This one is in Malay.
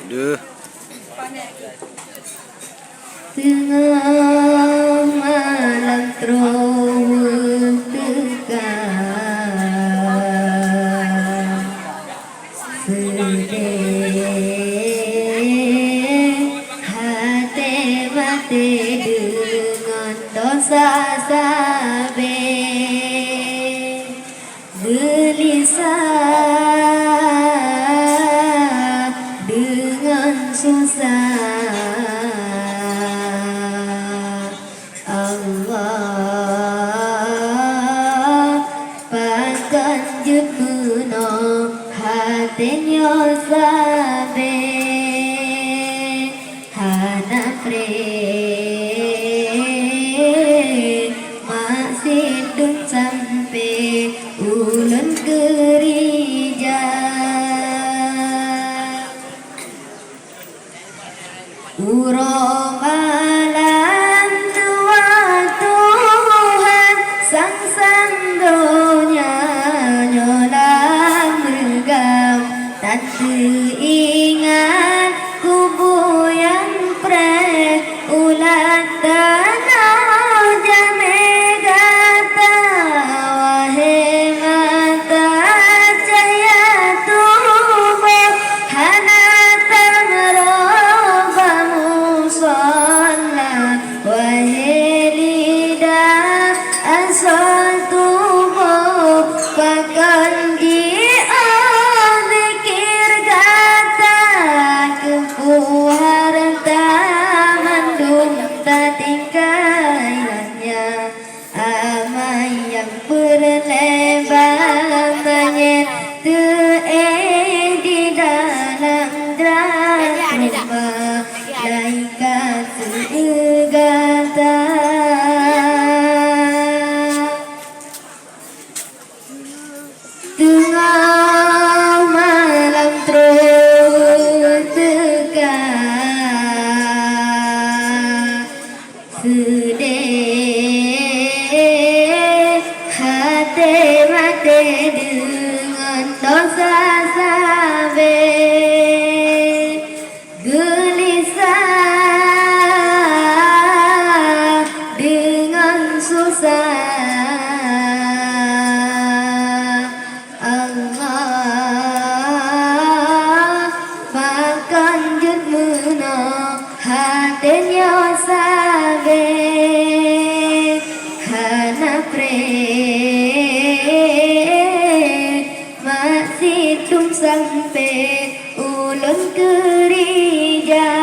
Duh. Tengah malam terowong tekan sedih hati mati dengan dosa sabe gelisah dengan susah Allah panganjut meunong hatenya sabe hanapre masih dun sampe ulun gerija uromalan tua Tuhan sang sandonya nyolang bergam tak teringat kubu yang pre ulat tanah jamegata wahai mata cahaya tubuh hanatan robamu sholat wahai lidah asal tubuh pakan zikir kata kepuh harta mandum tak tingkailannya amai yang berlebar menyet di dalam drama laikat segata tengah malam terus tekan sedih hati mati dengan dosa sabe gelisah dengan susah Allah panganjut meunong hatenya sabe hanapre masih tum sampe ulun gerija